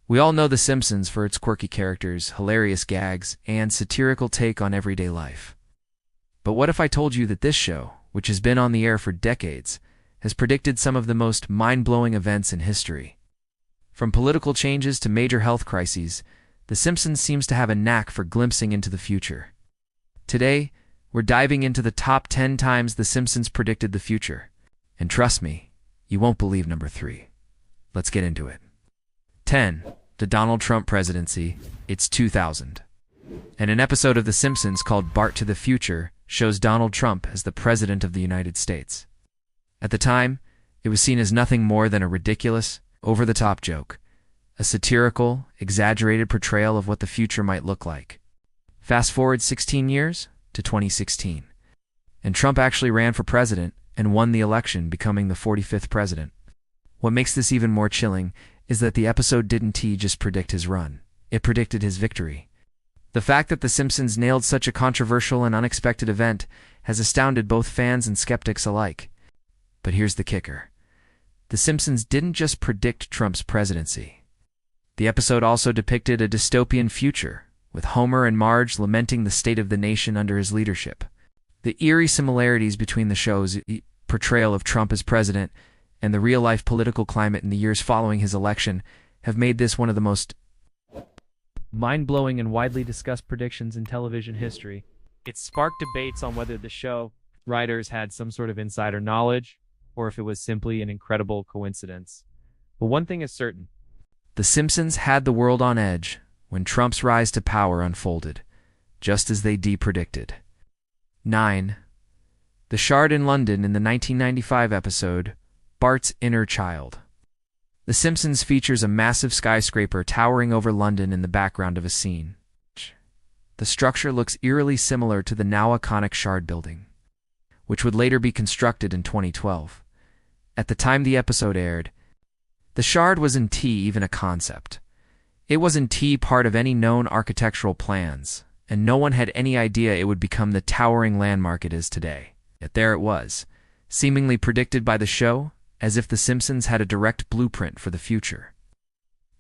We all know The Simpsons for its quirky characters, hilarious gags, and satirical take on everyday life. But what if I told you that this show, which has been on the air for decades, has predicted some of the most mind-blowing events in history? From political changes to major health crises, The Simpsons seems to have a knack for glimpsing into the future. Today, we're diving into the top 10 times The Simpsons predicted the future. And trust me, you won't believe number 3. Let's get into it. 10. The Donald Trump presidency. It's 2000. And an episode of The Simpsons called Bart to the Future shows Donald Trump as the President of the United States. At the time, it was seen as nothing more than a ridiculous, over-the-top joke, a satirical, exaggerated portrayal of what the future might look like. Fast forward 16 years to 2016, and Trump actually ran for president and won the election, becoming the 45th president. What makes this even more chilling is that the episode didn't just predict his run, it predicted his victory. The fact that The Simpsons nailed such a controversial and unexpected event has astounded both fans and skeptics alike. But here's the kicker. The Simpsons didn't just predict Trump's presidency. The episode also depicted a dystopian future, with Homer and Marge lamenting the state of the nation under his leadership. The eerie similarities between the show's portrayal of Trump as president and the real-life political climate in the years following his election have made this one of the most mind-blowing and widely discussed predictions in television history. It sparked debates on whether the show writers had some sort of insider knowledge, or if it was simply an incredible coincidence. But one thing is certain. The Simpsons had the world on edge when Trump's rise to power unfolded, just as they predicted. 9. The Shard in London in the 1995 episode, Bart's Inner Child. The Simpsons features a massive skyscraper towering over London in the background of a scene. The structure looks eerily similar to the now iconic Shard building, which would later be constructed in 2012. At the time the episode aired, the Shard wasn't even a concept. It wasn't part of any known architectural plans, and no one had any idea it would become the towering landmark it is today. Yet there it was, seemingly predicted by the show, as if The Simpsons had a direct blueprint for the future.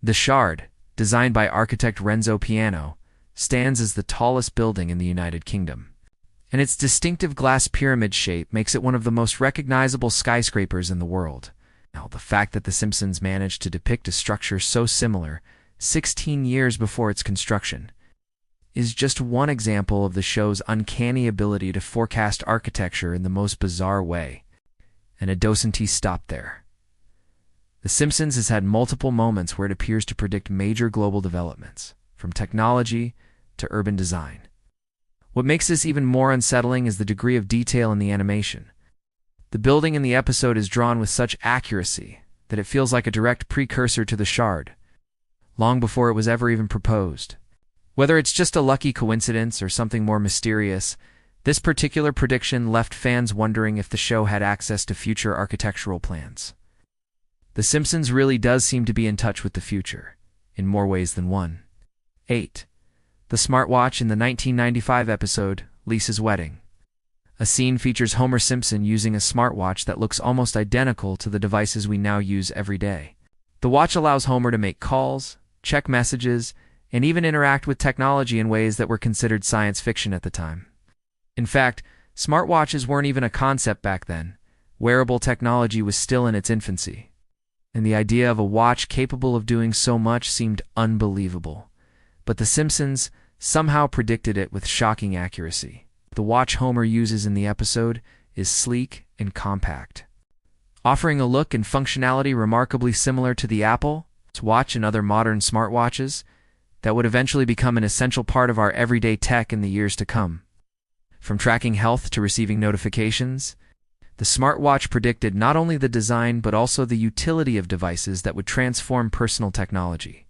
The Shard, designed by architect Renzo Piano, stands as the tallest building in the United Kingdom, and its distinctive glass pyramid shape makes it one of the most recognizable skyscrapers in the world. Now, the fact that The Simpsons managed to depict a structure so similar 16 years before its construction is just one example of the show's uncanny ability to forecast architecture in the most bizarre way. And it doesn't stop there. The Simpsons has had multiple moments where it appears to predict major global developments, from technology to urban design. What makes this even more unsettling is the degree of detail in the animation. The building in the episode is drawn with such accuracy that it feels like a direct precursor to the Shard, long before it was ever even proposed. Whether it's just a lucky coincidence or something more mysterious, this particular prediction left fans wondering if the show had access to future architectural plans. The Simpsons really does seem to be in touch with the future, in more ways than one. 8. The Smartwatch in the 1995 episode, Lisa's Wedding. A scene features Homer Simpson using a smartwatch that looks almost identical to the devices we now use every day. The watch allows Homer to make calls, check messages, and even interact with technology in ways that were considered science fiction at the time. In fact, smartwatches weren't even a concept back then. Wearable technology was still in its infancy, and the idea of a watch capable of doing so much seemed unbelievable. But The Simpsons somehow predicted it with shocking accuracy. The watch Homer uses in the episode is sleek and compact, offering a look and functionality remarkably similar to the Apple Watch and other modern smartwatches that would eventually become an essential part of our everyday tech in the years to come. From tracking health to receiving notifications, the smartwatch predicted not only the design but also the utility of devices that would transform personal technology.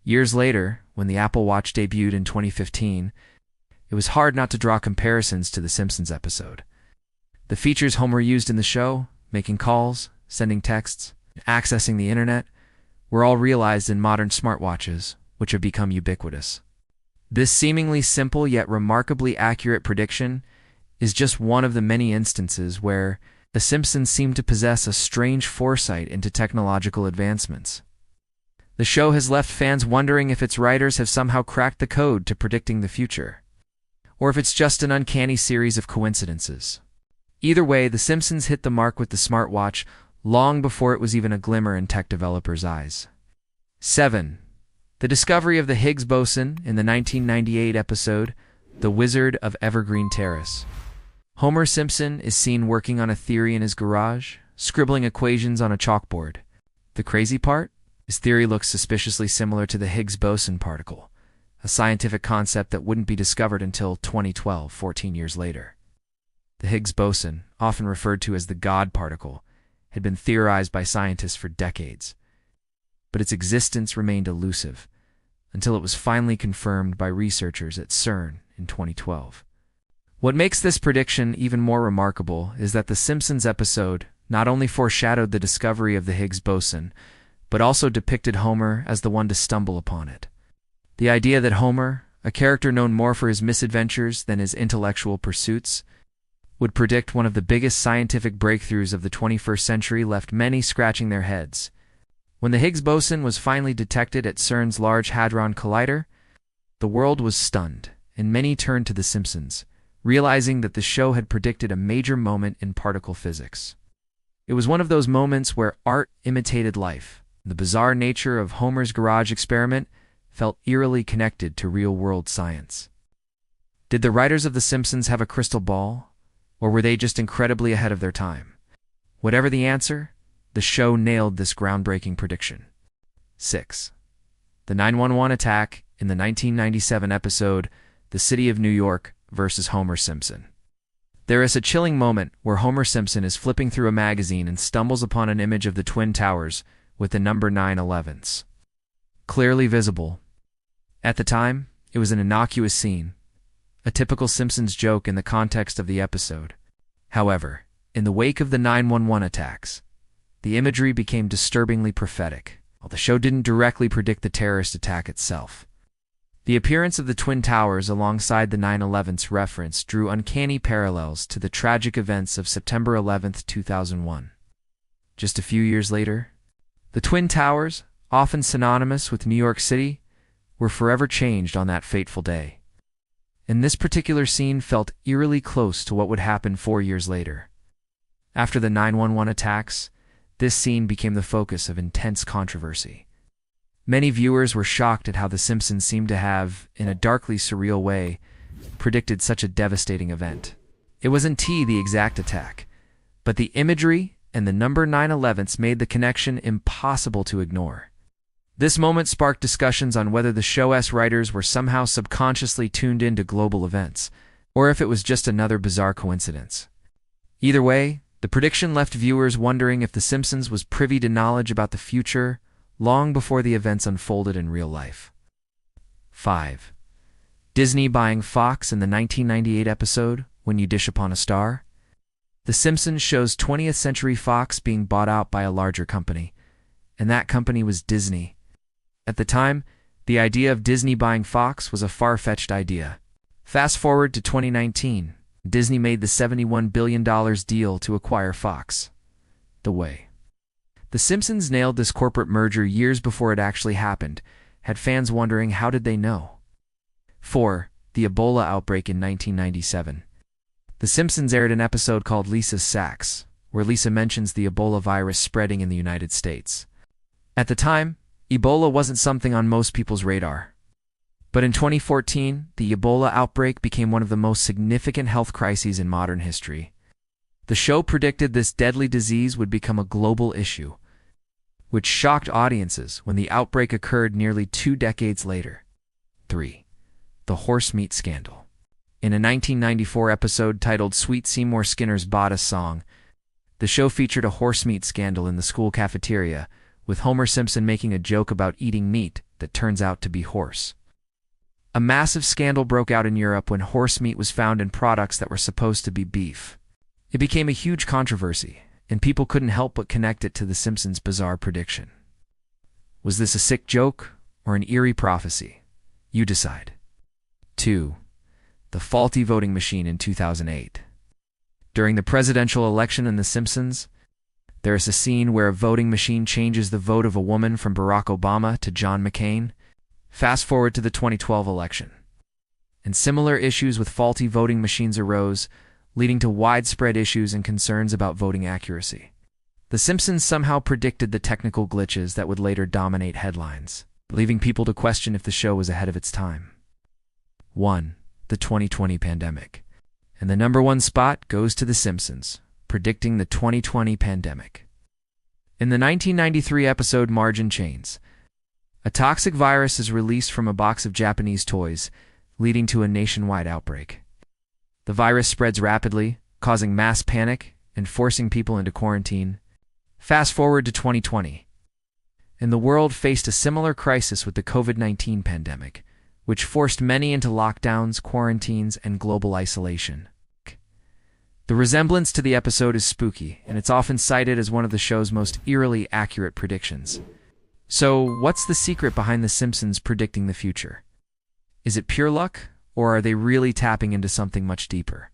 Years later, when the Apple Watch debuted in 2015, it was hard not to draw comparisons to the Simpsons episode. The features Homer used in the show, making calls, sending texts, accessing the internet, were all realized in modern smartwatches, which have become ubiquitous. This seemingly simple yet remarkably accurate prediction is just one of the many instances where The Simpsons seem to possess a strange foresight into technological advancements. The show has left fans wondering if its writers have somehow cracked the code to predicting the future, or if it's just an uncanny series of coincidences. Either way, The Simpsons hit the mark with the smartwatch long before it was even a glimmer in tech developers' eyes. 7. The discovery of the Higgs boson in the 1998 episode, The Wizard of Evergreen Terrace. Homer Simpson is seen working on a theory in his garage, scribbling equations on a chalkboard. The crazy part? His theory looks suspiciously similar to the Higgs boson particle, a scientific concept that wouldn't be discovered until 2012, 14 years later. The Higgs boson, often referred to as the God particle, had been theorized by scientists for decades, but its existence remained elusive until it was finally confirmed by researchers at CERN in 2012. What makes this prediction even more remarkable is that The Simpsons episode not only foreshadowed the discovery of the Higgs boson, but also depicted Homer as the one to stumble upon it. The idea that Homer, a character known more for his misadventures than his intellectual pursuits, would predict one of the biggest scientific breakthroughs of the 21st century left many scratching their heads. When the Higgs boson was finally detected at CERN's Large Hadron Collider, the world was stunned, and many turned to The Simpsons, realizing that the show had predicted a major moment in particle physics. It was one of those moments where art imitated life. The bizarre nature of Homer's garage experiment felt eerily connected to real-world science. Did the writers of The Simpsons have a crystal ball, or were they just incredibly ahead of their time? Whatever the answer, the show nailed this groundbreaking prediction. 6. The 911 attack in the 1997 episode, The City of New York versus Homer Simpson. There is a chilling moment where Homer Simpson is flipping through a magazine and stumbles upon an image of the Twin Towers with the number 9/11s clearly visible. At the time, it was an innocuous scene, a typical Simpsons joke in the context of the episode. However, in the wake of the 911 attacks, the imagery became disturbingly prophetic. While the show didn't directly predict the terrorist attack itself, the appearance of the Twin Towers alongside the 9/11's reference drew uncanny parallels to the tragic events of September 11, 2001. Just a few years later, the Twin Towers, often synonymous with New York City, were forever changed on that fateful day. And this particular scene felt eerily close to what would happen 4 years later. After the 911 attacks, this scene became the focus of intense controversy. Many viewers were shocked at how The Simpsons seemed to have, in a darkly surreal way, predicted such a devastating event. It wasn't the exact attack, but the imagery and the number 9/11s made the connection impossible to ignore. This moment sparked discussions on whether the show's writers were somehow subconsciously tuned into global events, or if it was just another bizarre coincidence. Either way, the prediction left viewers wondering if The Simpsons was privy to knowledge about the future long before the events unfolded in real life. 5. Disney buying Fox in the 1998 episode, When You Dish Upon a Star. The Simpsons shows 20th Century Fox being bought out by a larger company, and that company was Disney. At the time, the idea of Disney buying Fox was a far-fetched idea. Fast forward to 2019, Disney made the $71 billion deal to acquire Fox. The way The Simpsons nailed this corporate merger years before it actually happened, had fans wondering how did they know. 4. The Ebola outbreak in 1997. The Simpsons aired an episode called Lisa's Sacks, where Lisa mentions the Ebola virus spreading in the United States. At the time, Ebola wasn't something on most people's radar. But in 2014, the Ebola outbreak became one of the most significant health crises in modern history. The show predicted this deadly disease would become a global issue, which shocked audiences when the outbreak occurred nearly 2 decades later. 3. The horse meat scandal. In a 1994 episode titled Sweet Seymour Skinner's Bodice Song, the show featured a horse meat scandal in the school cafeteria, with Homer Simpson making a joke about eating meat that turns out to be horse. A massive scandal broke out in Europe when horse meat was found in products that were supposed to be beef. It became a huge controversy, and people couldn't help but connect it to The Simpsons' bizarre prediction. Was this a sick joke or an eerie prophecy? You decide. 2. The faulty voting machine in 2008. During the presidential election in The Simpsons, There is a scene where a voting machine changes the vote of a woman from Barack Obama to John McCain. Fast forward to the 2012 election, and similar issues with faulty voting machines arose, leading to widespread issues and concerns about voting accuracy. The Simpsons somehow predicted the technical glitches that would later dominate headlines, leaving people to question if the show was ahead of its time. 1. The 2020 pandemic. And the number one spot goes to The Simpsons, predicting the 2020 pandemic. In the 1993 episode Margin Chains, a toxic virus is released from a box of Japanese toys, leading to a nationwide outbreak. The virus spreads rapidly, causing mass panic and forcing people into quarantine. Fast forward to 2020, and the world faced a similar crisis with the COVID-19 pandemic, which forced many into lockdowns, quarantines, and global isolation. The resemblance to the episode is spooky, and it's often cited as one of the show's most eerily accurate predictions. So, what's the secret behind The Simpsons predicting the future? Is it pure luck, or are they really tapping into something much deeper?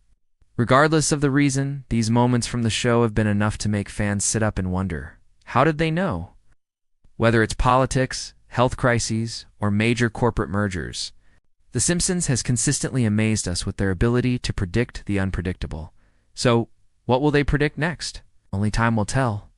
Regardless of the reason, these moments from the show have been enough to make fans sit up and wonder, how did they know? Whether it's politics, health crises, or major corporate mergers, The Simpsons has consistently amazed us with their ability to predict the unpredictable. So, what will they predict next? Only time will tell.